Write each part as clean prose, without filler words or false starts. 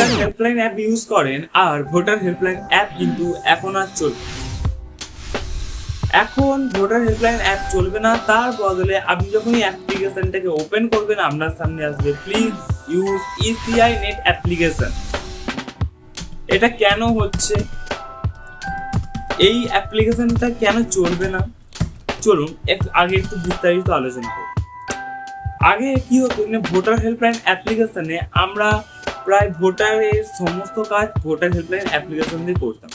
Voter helpline app use করেন আর voter helpline app কিন্তু এখন আর চলবে, এখন ভোটার হেল্পলাইন অ্যাপ চলবে না। তার বদলে আপনি যখন এই অ্যাপ্লিকেশনটাকে ওপেন করবেন আপনার সামনে আসবে please use ECI net application. এটা কেন হচ্ছে, এই অ্যাপ্লিকেশনটা কেন চলবে না, চলুন আগে একটু বিস্তারিত আলোচনা করি। আগে কি হতো, ভোটার হেল্পলাইন অ্যাপ্লিকেশনে আমরা প্রায় ভোটারের সমস্ত কাজ ভোটার হেল্পলাইন অ্যাপ্লিকেশন দিয়ে করতাম।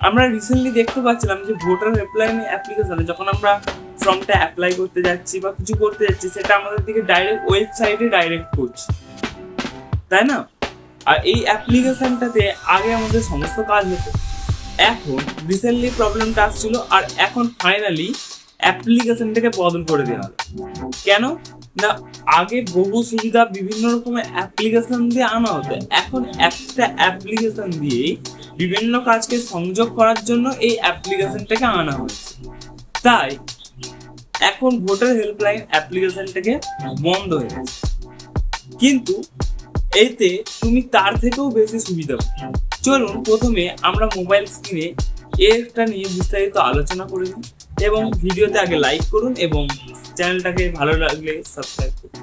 আমরা রিসেন্টলি দেখতে পাচ্ছিলাম যে ভোটার হেল্পলাইন অ্যাপ্লিকেশনে যখন আমরা ফর্মটা অ্যাপ্লাই করতে যাচ্ছি বা কিছু করতে যাচ্ছি, সেটা আমাদের দিকে ডাইরেক্ট ওয়েবসাইটে ডাইরেক্ট করছে, তাই না? আর এই অ্যাপ্লিকেশনটাতে আগে আমাদের সমস্ত কাজ হতো, এখন রিসেন্টলি প্রবলেমটা আসছিল আর এখন ফাইনালি অ্যাপ্লিকেশনটাকে বদল করে দেওয়া হলো। কেন না, আগে বহু সুবিধা বিভিন্ন রকমের অ্যাপ্লিকেশন দিয়ে আনা হতো, এখন একটা অ্যাপ্লিকেশন দিয়ে বিভিন্ন কাজকে সংযোগ করার জন্য এই অ্যাপ্লিকেশনটাকে আনা হয়েছে। তাই এখন ভোটার হেল্পলাইন অ্যাপ্লিকেশনটাকে বন্ধ হয়ে গেছে, কিন্তু এতে তুমি তার থেকেও বেশি সুবিধা পাবে। চলুন প্রথমে আমরা মোবাইল স্ক্রিনে এটা নিয়ে বিস্তারিত আলোচনা করে নিই এবং ভিডিওতে আগে লাইক করুন এবং চ্যানেলটাকে ভালো লাগলে সাবস্ক্রাইব করুন।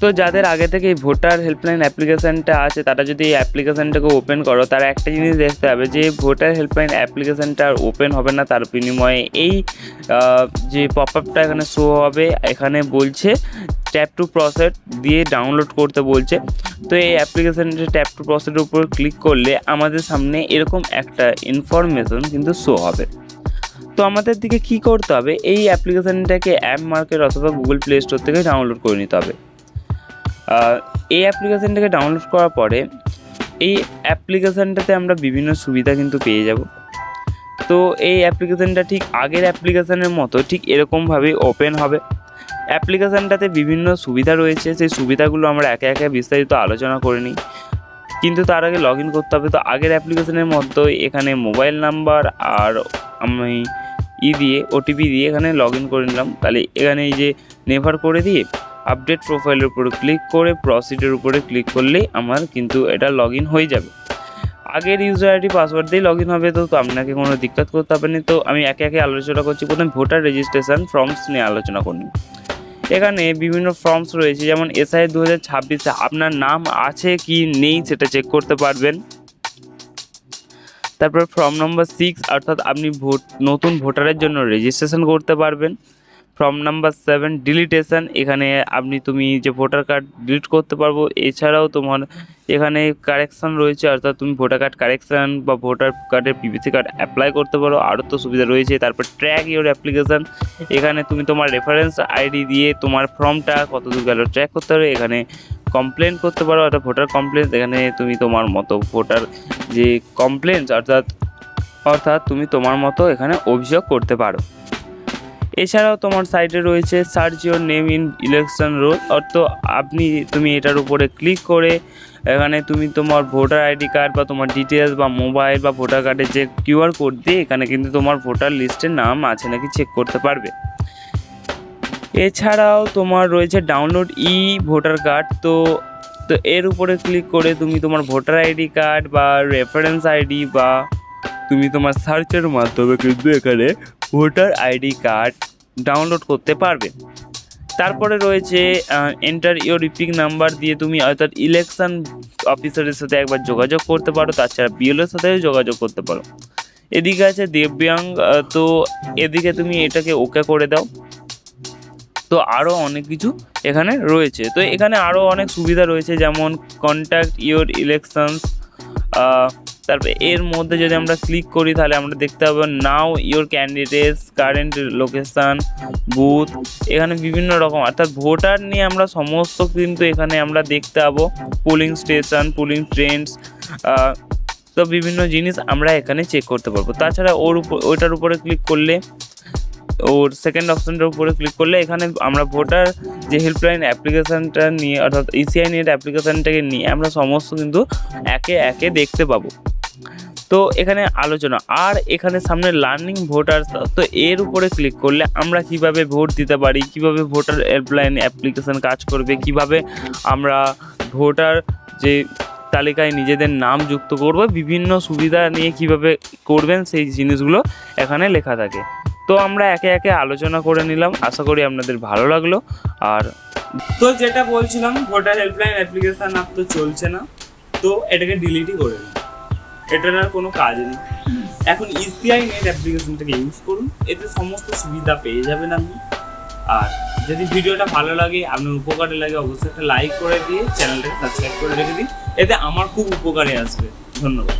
তো যাদের আগে থেকে এই ভোটার হেল্পলাইন অ্যাপ্লিকেশানটা আছে তারা যদি এই অ্যাপ্লিকেশানটাকে ওপেন করো, তারা একটা জিনিস দেখতে হবে যে ভোটার হেল্পলাইন অ্যাপ্লিকেশানটা আর ওপেন হবে না, তার বিনিময়ে এই যে পপআপটা এখানে শো হবে, এখানে বলছে ট্যাপ টু প্রসেস দিয়ে ডাউনলোড করতে বলছে। তো এই অ্যাপ্লিকেশানটা ট্যাপ টু প্রসেসের উপর ক্লিক করলে আমাদের সামনে এরকম একটা ইনফরমেশন কিন্তু শো হবে। তো আমাদের দিকে কি করতে হবে, এই অ্যাপ্লিকেশানটাকে অ্যাপ মার্কেট অথবা গুগল প্লে স্টোর থেকে ডাউনলোড করে নিতে হবে। এই অ্যাপ্লিকেশানটাকে ডাউনলোড করার পরে এই অ্যাপ্লিকেশানটাতে আমরা বিভিন্ন সুবিধা কিন্তু পেয়ে যাব। তো এই অ্যাপ্লিকেশানটা ঠিক আগের অ্যাপ্লিকেশানের মতো ঠিক এরকমভাবেই ওপেন হবে। অ্যাপ্লিকেশানটাতে বিভিন্ন সুবিধা রয়েছে, সেই সুবিধাগুলো আমরা একে একে বিস্তারিত আলোচনা করে নিই, কিন্তু তার আগে লগ ইন করতে হবে। তো আগের অ্যাপ্লিকেশানের মতোই এখানে মোবাইল নাম্বার আর আমি দিয়ে ওটিপি দিয়ে এখানে লগ ইন করে নিলাম। তাহলে এখানে এই যে নেভার করে দিয়ে আপডেট প্রোফাইলের উপরে ক্লিক করে প্রসিডের উপরে ক্লিক করলেই আমার কিন্তু এটা লগ ইন হয়ে যাবে। আগের ইউজার আইডি পাসওয়ার্ড দিয়ে লগ ইন হবে, তো আপনাকে কোনো দিক্কত করতে হবে না। তো আমি একে একে আলোচনা করছি। প্রথমে ভোটার রেজিস্ট্রেশন ফর্মস নিয়ে আলোচনা করি। এখানে বিভিন্ন ফর্মস রয়েছে, যেমন এসআই 2026 আপনার নাম আছে কি নেই সেটা চেক করতে পারবেন। তারপর ফর্ম নম্বর 6 অর্থাৎ আপনি নতুন ভোটারের জন্য রেজিস্ট্রেশন করতে পারবেন। ফর্ম নাম্বার 7 ডিলিটেশন, এখানে তুমি যে ভোটার কার্ড ডিলিট করতে পারবো। এছাড়াও তোমার এখানে কারেকশান রয়েছে, অর্থাৎ তুমি ভোটার কার্ড কারেকশান বা ভোটার কার্ডের পিভিসি কার্ড অ্যাপ্লাই করতে পারো, আরও তো সুবিধা রয়েছে। তারপর ট্র্যাক ইওর অ্যাপ্লিকেশান, এখানে তুমি তোমার রেফারেন্স আইডি দিয়ে তোমার ফর্মটা কতদূর গেল ট্র্যাক করতে পারো। এখানে কমপ্লেন করতে পারো, অর্থাৎ ভোটার কমপ্লেন, এখানে তুমি তোমার মতো ভোটার যে কমপ্লেন্স অর্থাৎ তুমি তোমার মতো এখানে অভিযোগ করতে পারো। এছাড়াও তোমার সাইটে রয়েছে search your name in election roll, অর্থাৎ তুমি এটার উপরে ক্লিক করে এখানে তুমি তোমার ভোটার আইডি কার্ড বা তোমার ডিটেলস বা মোবাইল বা ভোটার কার্ডের যে কিউআর কোড দিয়ে এখানে কিন্তু তোমার ভোটার লিস্টের নাম আছে নাকি চেক করতে পারবে। এছাড়াও তোমার রয়েছে ডাউনলোড ভোটার কার্ড। তো এর উপরে ক্লিক করে তুমি তোমার ভোটার আইডি কার্ড বা রেফারেন্স আইডি বা তুমি তোমার সার্চের মাধ্যমে কিন্তু এখানে ভোটার আইডি কার্ড ডাউনলোড করতে পারবে। তারপরে রয়েছে এন্টার ইওর ইপিক নাম্বার দিয়ে তুমি অর্থাৎ ইলেকশন অফিসারের সাথে একবার যোগাযোগ করতে পারো, তাছাড়া বিএলওর সাথেও যোগাযোগ করতে পারো। এদিকে আছে দিব্যাং, তো এদিকে তুমি এটাকে ওকে করে দাও। তো আরও অনেক কিছু এখানে রয়েছে। তো এখানে আরও অনেক সুবিধা রয়েছে, যেমন কন্ট্যাক্ট ইওর ইলেকশনস। তারপরে এর মধ্যে যদি আমরা ক্লিক করি তাহলে আমরা দেখতে পাবো now your candidates, current location, booth, এখানে বিভিন্ন রকম অর্থাৎ ভোটার নিয়ে আমরা সমস্ত কিন্তু এখানে আমরা দেখতে পাবো। পোলিং স্টেশন, পোলিং ট্রেন্ডস, তো বিভিন্ন জিনিস আমরা এখানে চেক করতে পারবো। তাছাড়া ওইটার উপরে ক্লিক করলে, ওর সেকেন্ড অপশানটার উপরে ক্লিক করলে এখানে আমরা ভোটার যে হেল্পলাইন অ্যাপ্লিকেশানটা নিয়ে অর্থাৎ ইসিআই নেট অ্যাপ্লিকেশানটাকে নিয়ে আমরা সমস্ত কিন্তু একে একে দেখতে পাবো। তো এখানে আলোচনা, আর এখানে সামনে লার্নিং ভোটার্স, তো এর উপরে ক্লিক করলে আমরা কিভাবে ভোট দিতে পারি, কিভাবে ভোটার হেল্পলাইন অ্যাপ্লিকেশান কাজ করবে, কিভাবে আমরা ভোটার যে তালিকায় নিজেদের নাম যুক্ত করবে, বিভিন্ন সুবিধা নিয়ে কিভাবে করবেন সেই জিনিসগুলো এখানে লেখা থাকে। তো আমরা একে একে আলোচনা করে নিলাম, আশা করি আপনাদের ভালো লাগলো। আর তো যেটা বলছিলাম, ভোটার হেল্পলাইন অ্যাপ্লিকেশন আর তো চলছে না, তো এটাকে ডিলিটই করে দিন, এটার আর কোনো কাজ নেই। এখন ইসিআই নেট অ্যাপ্লিকেশনটাকে ইউজ করুন, এতে সমস্ত সুবিধা পেয়ে যাবেন আপনি। আর যদি ভিডিওটা ভালো লাগে, আপনার উপকারে লাগে, অবশ্যই একটা লাইক করে দিয়ে চ্যানেলটাকে সাবস্ক্রাইব করে রেখে দিন, এতে আমার খুব উপকারে আসবে। ধন্যবাদ।